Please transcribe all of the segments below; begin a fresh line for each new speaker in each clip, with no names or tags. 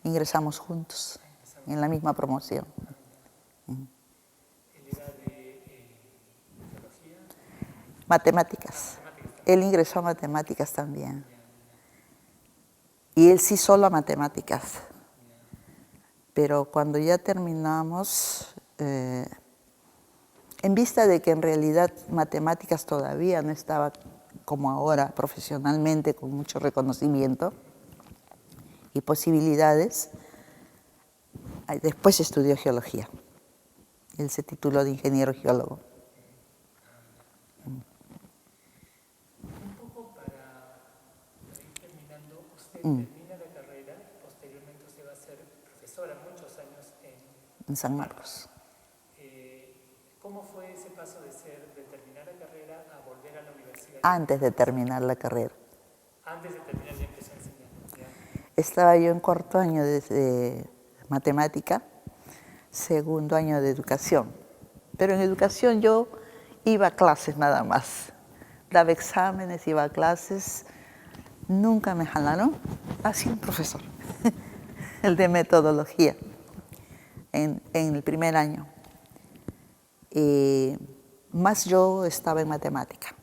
Ingresamos juntos en la misma promoción. Matemáticas. Él ingresó a matemáticas también. Y él sí solo a matemáticas. Pero cuando ya terminamos, en vista de que en realidad matemáticas todavía no estaba como ahora profesionalmente con mucho reconocimiento y posibilidades, después estudió geología. Él se tituló de ingeniero geólogo.
Un poco para ir terminando, usted termina la carrera y posteriormente usted va a ser profesora muchos años
en San Marcos.
¿Cómo fue ese paso de terminar la carrera a volver a la universidad?
Antes de terminar la carrera.
Antes de terminar ya empezó a enseñar. ¿Ya?
Estaba yo en cuarto año de matemática, segundo año de educación. Pero en educación yo iba a clases nada más. Daba exámenes, iba a clases. Nunca me jalaron. Así un profesor, el de metodología, en el primer año. Más yo estaba en matemática.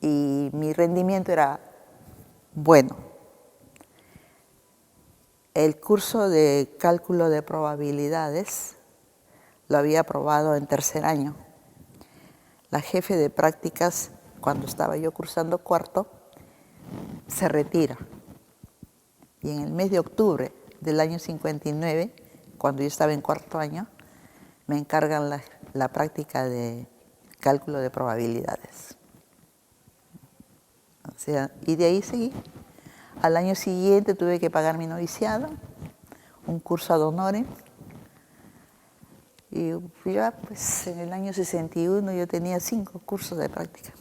Y mi rendimiento era bueno. El curso de cálculo de probabilidades lo había aprobado en tercer año. La jefe de prácticas, cuando estaba yo cursando cuarto, se retira. Y en el mes de octubre del año 59, cuando yo estaba en cuarto año, me encargan la práctica de cálculo de probabilidades. O sea, y de ahí seguí. Al año siguiente tuve que pagar mi noviciado, un curso ad honorem. Y ya pues en el año 61 yo tenía 5 cursos de práctica.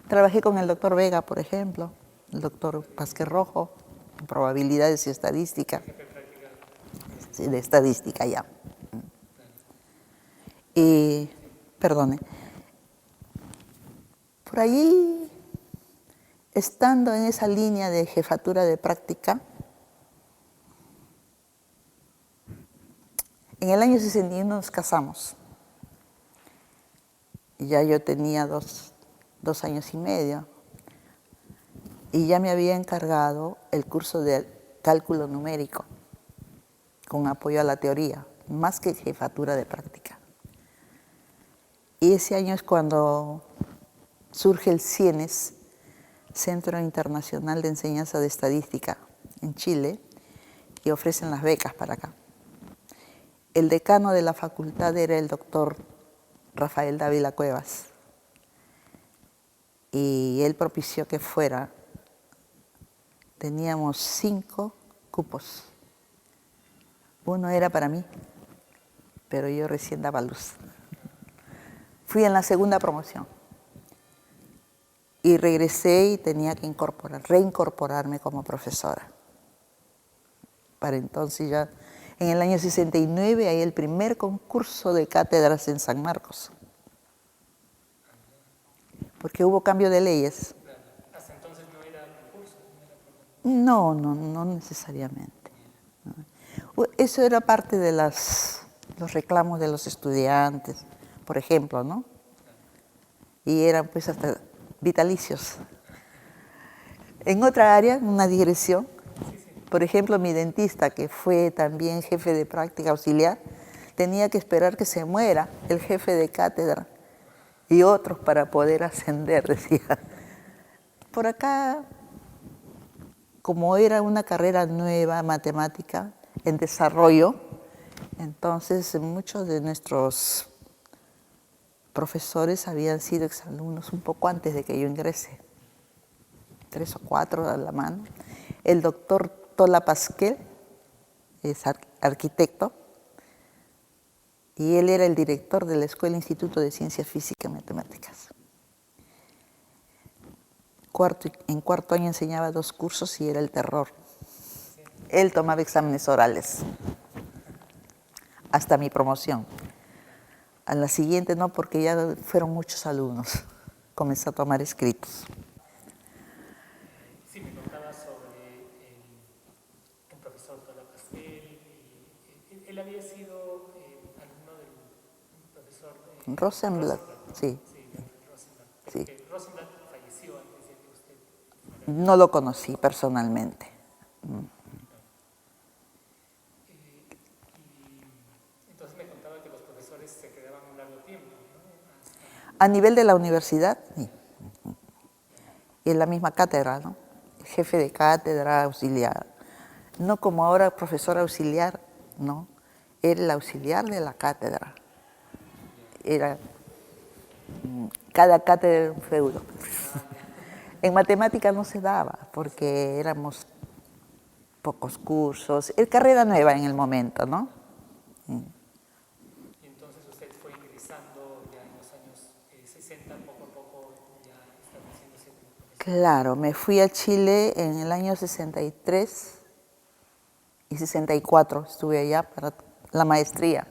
Trabajé con el doctor Vega, por ejemplo, el doctor Vázquez Rojo, en probabilidades y estadística. Sí, de estadística ya. Y, perdone, por ahí, estando en esa línea de jefatura de práctica, en el año 61 nos casamos. Ya yo tenía dos años y medio. Y ya me había encargado el curso de cálculo numérico, con apoyo a la teoría, más que jefatura de práctica. Y ese año es cuando surge el CIENES, Centro Internacional de Enseñanza de Estadística, en Chile, y ofrecen las becas para acá. El decano de la facultad era el doctor Rafael Dávila Cuevas, y él propició que fuera. Teníamos 5 cupos. Uno era para mí, pero yo recién daba luz. Fui en la segunda promoción y regresé y tenía que reincorporarme como profesora. Para entonces ya, en el año 69, hay el primer concurso de cátedras en San Marcos, porque hubo cambio de leyes.
¿Hasta entonces no era concurso?
No necesariamente. Eso era parte de los reclamos de los estudiantes, por ejemplo, ¿no? Y eran pues hasta vitalicios. En otra área, una digresión, por ejemplo, mi dentista, que fue también jefe de práctica auxiliar, tenía que esperar que se muera el jefe de cátedra y otros para poder ascender, decía. Por acá como era una carrera nueva, matemática, en desarrollo, entonces muchos de nuestros profesores habían sido exalumnos un poco antes de que yo ingrese, 3 o 4 a la mano. El doctor Tola Pasquel es arquitecto y él era el director de la Escuela Instituto de Ciencias Físicas y Matemáticas. En cuarto año enseñaba 2 cursos y era el terror. Él tomaba exámenes orales hasta mi promoción. A la siguiente no, porque ya fueron muchos alumnos. Comencé a tomar escritos.
Sí, me contaba sobre un profesor Tola Pastel. Él había sido alumno del profesor
Rosenblatt, sí.
Sí, Rosenblatt.
Sí.
Que Rosenblatt falleció antes de que usted fuera.
No lo conocí personalmente.
Y entonces me contaba que los profesores se quedaban un largo tiempo, ¿no?
A nivel de la universidad, sí. Y en la misma cátedra, ¿no? Jefe de cátedra, auxiliar. No como ahora profesor auxiliar, no. Era el auxiliar de la cátedra. Era cada cátedra era un feudo. En matemática no se daba porque éramos pocos cursos. Era carrera nueva en el momento, ¿no?
Y entonces usted fue ingresando ya en los años 60, poco a poco ya estableciéndose como profesor.
Claro, me fui a Chile en el año 63 y 64. Estuve allá para la maestría.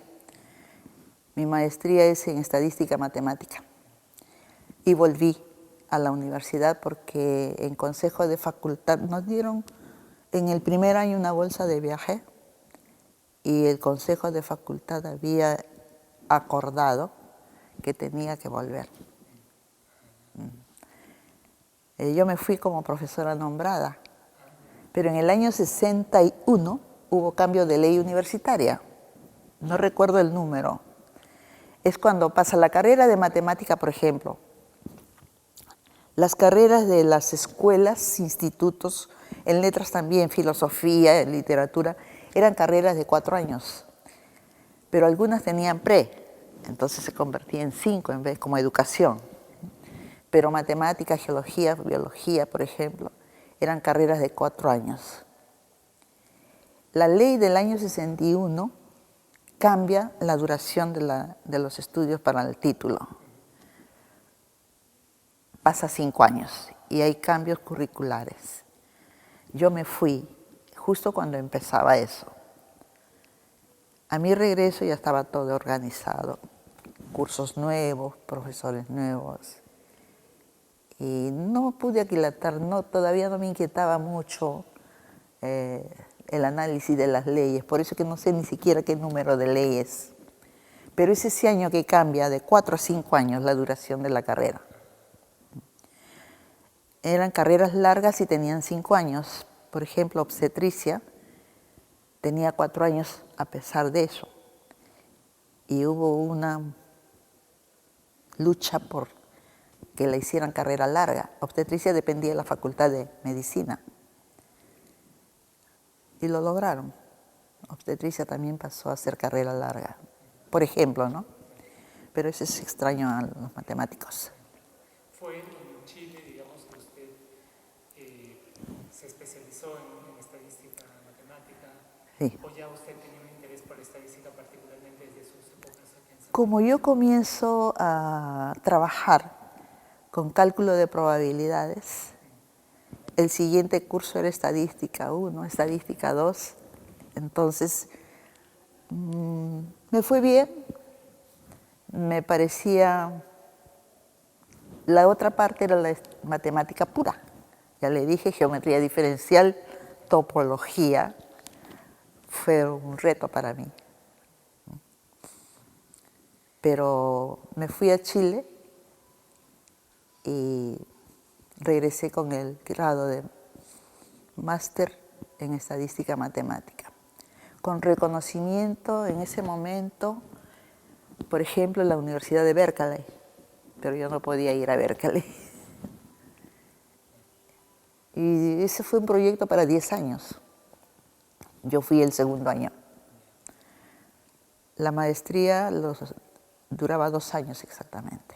Mi maestría es en estadística matemática. Y volví a la universidad porque en consejo de facultad nos dieron en el primer año una bolsa de viaje y el consejo de facultad había acordado que tenía que volver. Yo me fui como profesora nombrada, pero en el año 61 hubo cambio de ley universitaria. No recuerdo el número. Es cuando pasa la carrera de matemática, por ejemplo. Las carreras de las escuelas, institutos, en letras también, filosofía, en literatura, eran carreras de 4 años. Pero algunas tenían entonces se convertía en 5 en vez como educación. Pero matemática, geología, biología, por ejemplo, eran carreras de 4 años. La ley del año 61 cambia la duración de los estudios para el título. Pasa 5 años y hay cambios curriculares. Yo me fui justo cuando empezaba eso. A mi regreso ya estaba todo organizado, cursos nuevos, profesores nuevos. Y no pude aquilatar, todavía no me inquietaba mucho el análisis de las leyes, por eso que no sé ni siquiera qué número de leyes. Pero es ese año que cambia de 4 a 5 años la duración de la carrera. Eran carreras largas y tenían 5 años. Por ejemplo, obstetricia tenía 4 años a pesar de eso. Y hubo una lucha por que la hicieran carrera larga. Obstetricia dependía de la Facultad de Medicina. Y lo lograron. Obstetricia también pasó a ser carrera larga. Por ejemplo, ¿no? Pero eso es extraño a los matemáticos.
Fue en Chile, digamos, que usted se especializó en estadística matemática.
Sí.
¿O ya usted tenía un interés por la estadística particularmente desde sus épocas aquí en San
Como yo comienzo a trabajar con cálculo de probabilidades, el siguiente curso era estadística 1, estadística 2, entonces me fue bien, me parecía, la otra parte era la matemática pura, ya le dije, geometría diferencial, topología, fue un reto para mí. Pero me fui a Chile y regresé con el grado de máster en estadística matemática, con reconocimiento en ese momento, por ejemplo, en la Universidad de Berkeley, pero yo no podía ir a Berkeley. Y ese fue un proyecto para 10 años. Yo fui el segundo año. La maestría duraba 2 años exactamente.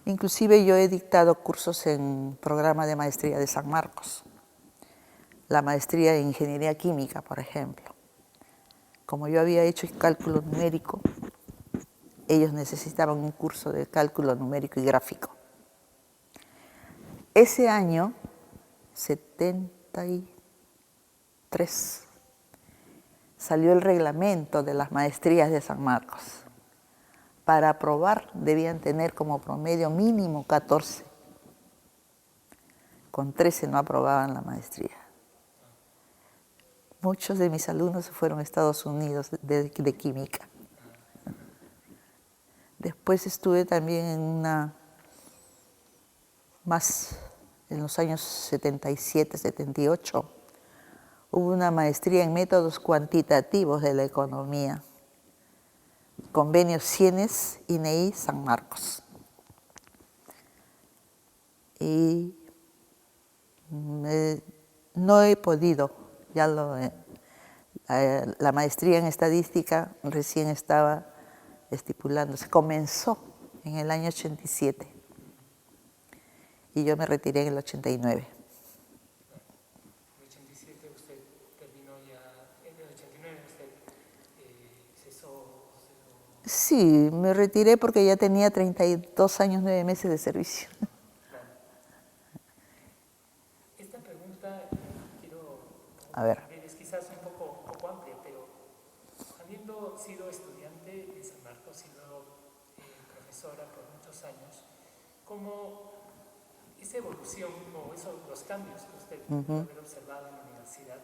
Inclusive yo he dictado cursos en programa de maestría de San Marcos. La maestría en ingeniería química, por ejemplo. Como yo había hecho cálculo numérico, ellos necesitaban un curso de cálculo numérico y gráfico. Ese año, 73, salió el reglamento de las maestrías de San Marcos. Para aprobar debían tener como promedio mínimo 14. Con 13 no aprobaban la maestría. Muchos de mis alumnos se fueron a Estados Unidos de química. Después estuve también en los años 77, 78, hubo una maestría en métodos cuantitativos de la economía. Convenio Sienes, INEI, San Marcos. Y no he podido, la maestría en estadística recién estaba estipulándose, comenzó en el año 87 y yo me retiré en el 89.
En el 87 usted terminó ya, en el 89 usted cesó.
Sí, me retiré porque ya tenía 32 años, 9 meses de servicio.
Claro. Esta pregunta quiero,
A ver.
es quizás un poco amplia, pero habiendo sido estudiante en San Marcos y luego profesora por muchos años, ¿cómo esa evolución o los cambios que usted puede haber observado en la universidad,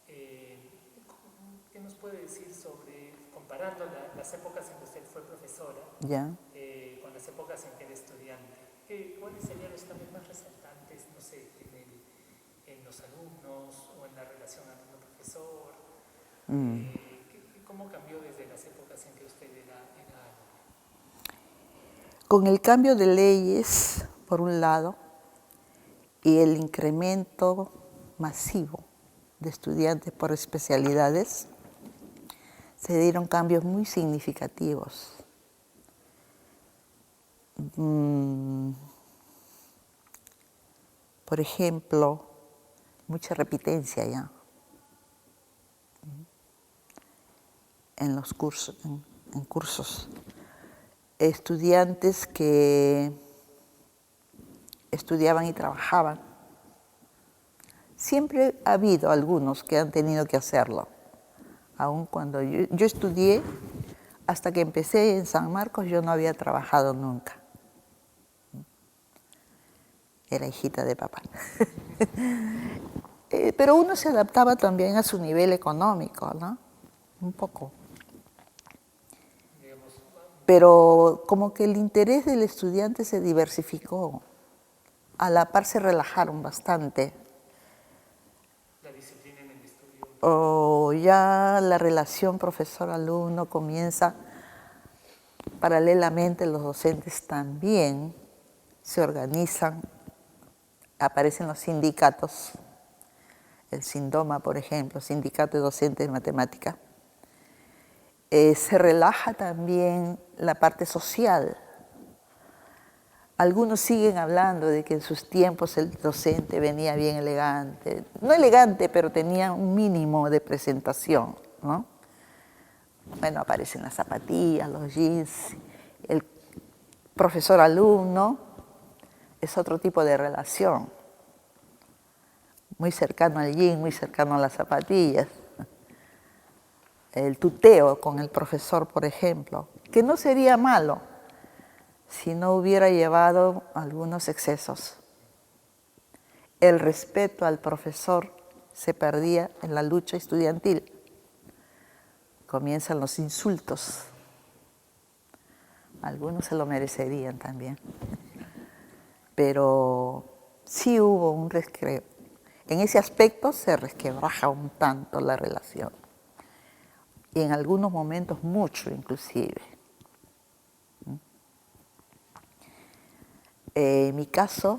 qué nos puede decir sobre, comparando las épocas en que usted fue profesora con las épocas en que era estudiante? ¿Cuáles serían los cambios más resaltantes, no sé, en los alumnos o en la relación alumno-profesor? ¿Cómo cambió desde las épocas en que usted era alumno?
Con el cambio de leyes, por un lado, y el incremento masivo de estudiantes por especialidades, se dieron cambios muy significativos. Por ejemplo, mucha repitencia ya en los cursos, en cursos. Estudiantes que estudiaban y trabajaban. Siempre ha habido algunos que han tenido que hacerlo. Aun cuando yo estudié, hasta que empecé en San Marcos, yo no había trabajado nunca. Era hijita de papá. Pero uno se adaptaba también a su nivel económico, ¿no? Un poco. Pero como que el interés del estudiante se diversificó. A la par se relajaron bastante.
La disciplina en el estudio.
O ya la relación profesor-alumno comienza, paralelamente los docentes también se organizan, aparecen los sindicatos, el SINDOMA, por ejemplo, Sindicato de Docentes de Matemática. Se relaja también la parte social. Algunos siguen hablando de que en sus tiempos el docente venía bien elegante. No elegante, pero tenía un mínimo de presentación, ¿no? Bueno, aparecen las zapatillas, los jeans. El profesor-alumno es otro tipo de relación. Muy cercano al jean, muy cercano a las zapatillas. El tuteo con el profesor, por ejemplo, que no sería malo si no hubiera llevado algunos excesos. El respeto al profesor se perdía en la lucha estudiantil. Comienzan los insultos. Algunos se lo merecerían también. Pero sí hubo un resquebrajo. En ese aspecto se resquebraja un tanto la relación. Y en algunos momentos mucho inclusive. En mi caso,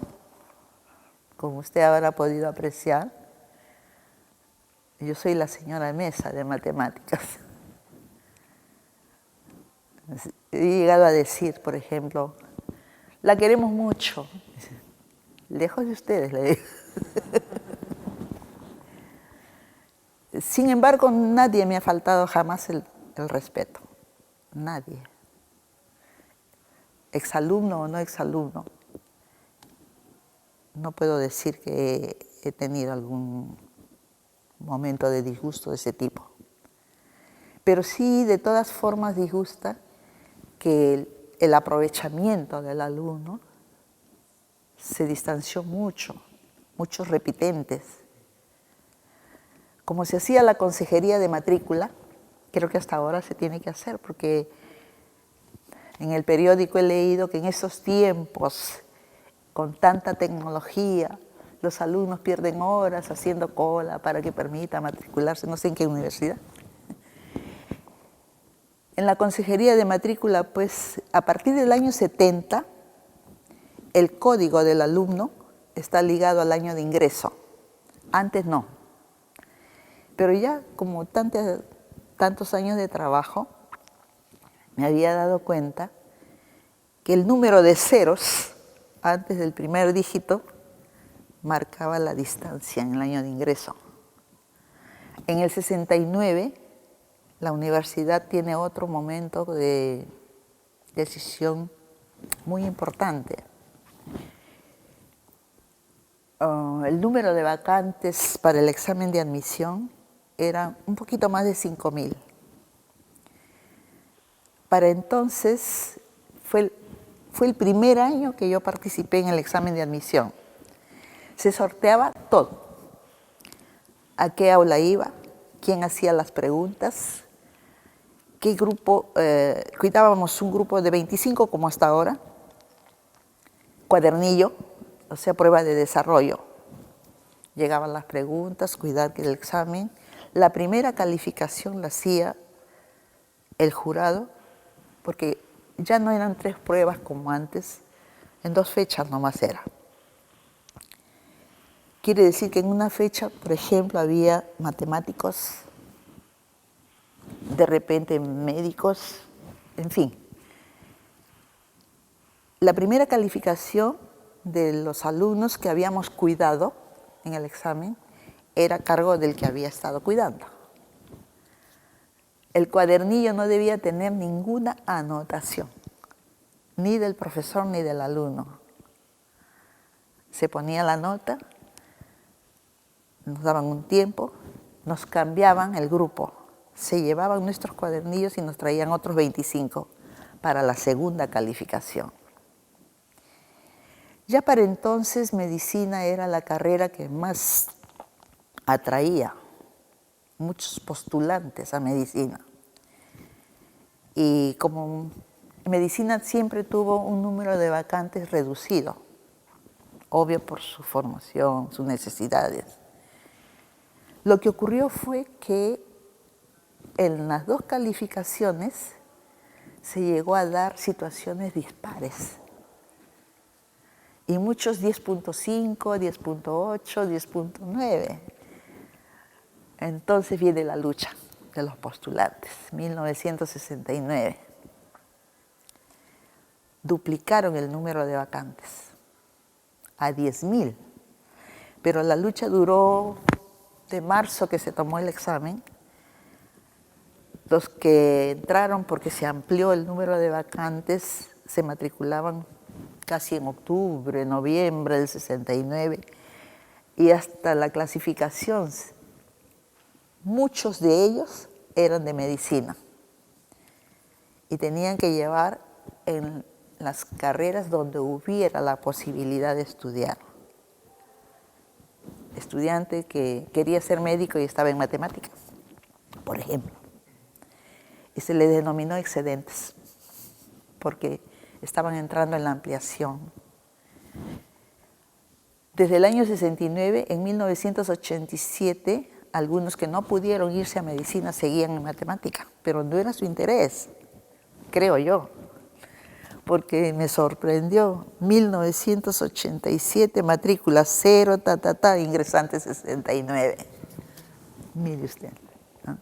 como usted habrá podido apreciar, yo soy la señora Mesa de matemáticas. He llegado a decir, por ejemplo, la queremos mucho. Lejos de ustedes, le digo. Sin embargo, nadie me ha faltado jamás el respeto. Nadie. Exalumno o no exalumno. No puedo decir que he tenido algún momento de disgusto de ese tipo. Pero sí, de todas formas, disgusta que el aprovechamiento del alumno se distanció mucho, muchos repitentes. Como se hacía la consejería de matrícula, creo que hasta ahora se tiene que hacer, porque en el periódico he leído que en esos tiempos, con tanta tecnología, los alumnos pierden horas haciendo cola para que permita matricularse, no sé en qué universidad. En la consejería de matrícula, pues, a partir del año 70, el código del alumno está ligado al año de ingreso. Antes no. Pero ya como tantos años de trabajo, me había dado cuenta que el número de ceros antes del primer dígito marcaba la distancia en el año de ingreso. En el 69, la universidad tiene otro momento de decisión muy importante. El número de vacantes para el examen de admisión era un poquito más de 5.000. Para entonces fue el primer año que yo participé en el examen de admisión. Se sorteaba todo. ¿A qué aula iba? ¿Quién hacía las preguntas? ¿Qué grupo? Cuidábamos un grupo de 25 como hasta ahora. Cuadernillo, o sea, prueba de desarrollo. Llegaban las preguntas, cuidar que el examen. La primera calificación la hacía el jurado, porque ya no eran 3 pruebas como antes, en 2 fechas nomás era. Quiere decir que en una fecha, por ejemplo, había matemáticos, de repente médicos, en fin. La primera calificación de los alumnos que habíamos cuidado en el examen era a cargo del que había estado cuidando. El cuadernillo no debía tener ninguna anotación, ni del profesor ni del alumno. Se ponía la nota, nos daban un tiempo, nos cambiaban el grupo, se llevaban nuestros cuadernillos y nos traían otros 25 para la segunda calificación. Ya para entonces medicina era la carrera que más atraía muchos postulantes a medicina. Y como medicina siempre tuvo un número de vacantes reducido, obvio por su formación, sus necesidades. Lo que ocurrió fue que en las 2 calificaciones se llegó a dar situaciones dispares. Y muchos 10.5, 10.8, 10.9. Entonces viene la lucha de los postulantes, 1969. Duplicaron el número de vacantes a 10.000. Pero la lucha duró de marzo que se tomó el examen. Los que entraron porque se amplió el número de vacantes se matriculaban casi en octubre, noviembre del 69, y hasta la clasificación, muchos de ellos eran de medicina y tenían que llevar en las carreras donde hubiera la posibilidad de estudiar. Estudiante que quería ser médico y estaba en matemáticas, por ejemplo. Y se le denominó excedentes, porque estaban entrando en la ampliación. Desde el año 69, en 1987, algunos que no pudieron irse a medicina seguían en matemática, pero no era su interés, creo yo. porque me sorprendió. 1987, matrícula 0, ingresante 69. Mire usted. ¿No?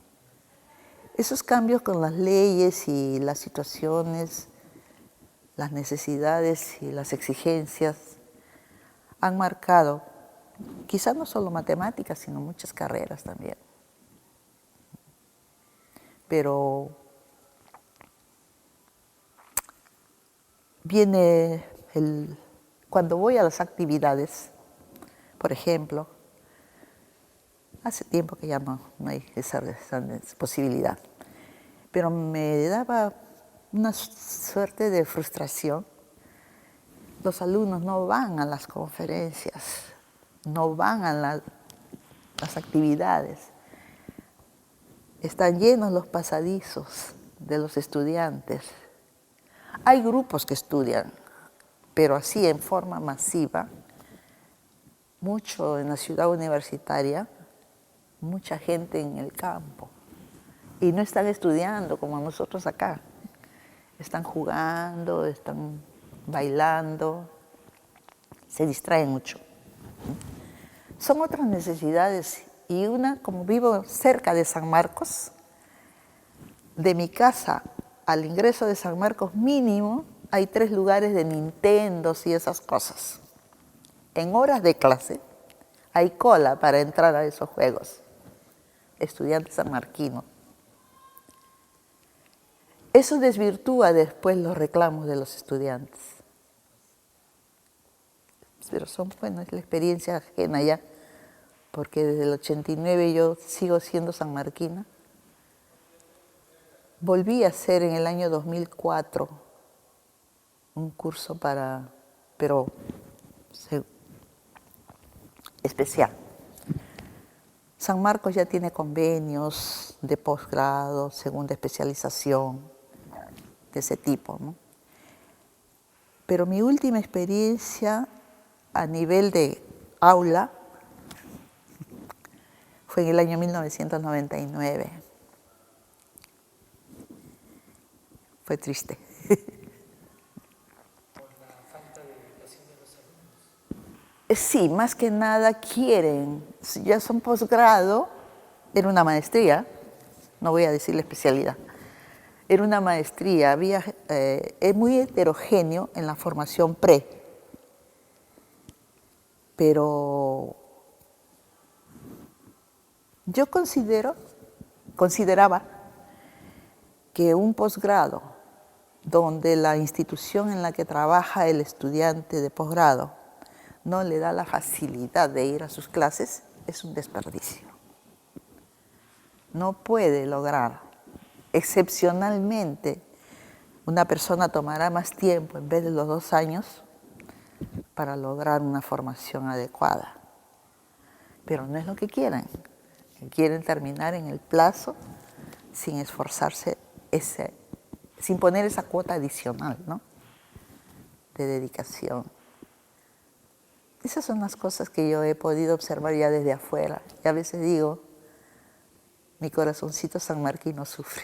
Esos cambios con las leyes y las situaciones, las necesidades y las exigencias han marcado, quizás no solo matemáticas, sino muchas carreras también. Pero viene cuando voy a las actividades, por ejemplo, hace tiempo que ya no hay esa posibilidad, pero me daba una suerte de frustración. Los alumnos no van a las conferencias, no van a las actividades. Están llenos los pasadizos de los estudiantes. Hay grupos que estudian, pero así en forma masiva, mucho en la ciudad universitaria, mucha gente en el campo. Y no están estudiando como nosotros acá. Están jugando, están bailando, se distraen mucho. Son otras necesidades. Y una, como vivo cerca de San Marcos, de mi casa al ingreso de San Marcos mínimo hay 3 lugares de Nintendos y esas cosas. En horas de clase hay cola para entrar a esos juegos. Estudiantes sanmarquinos. Eso desvirtúa después los reclamos de los estudiantes. Pero bueno, es la experiencia ajena ya, porque desde el 89 yo sigo siendo sanmarquina. Volví a hacer en el año 2004 un curso pero especial. San Marcos ya tiene convenios de posgrado, segunda especialización, de ese tipo, ¿no? Pero mi última experiencia a nivel de aula fue en el año 1999. Fue triste.
¿Por la falta de dedicación de los alumnos?
Sí, más que nada quieren, ya son posgrado, era una maestría, no voy a decir la especialidad, era una maestría, es muy heterogéneo en la formación pre, pero yo consideraba que un posgrado donde la institución en la que trabaja el estudiante de posgrado no le da la facilidad de ir a sus clases, es un desperdicio. No puede lograr. Excepcionalmente, una persona tomará más tiempo en vez de los 2 años para lograr una formación adecuada. Pero no es lo que quieren. Quieren terminar en el plazo sin esforzarse, sin poner esa cuota adicional, ¿no?, de dedicación. Esas son las cosas que yo he podido observar ya desde afuera. Y a veces digo, mi corazoncito sanmarquino sufre.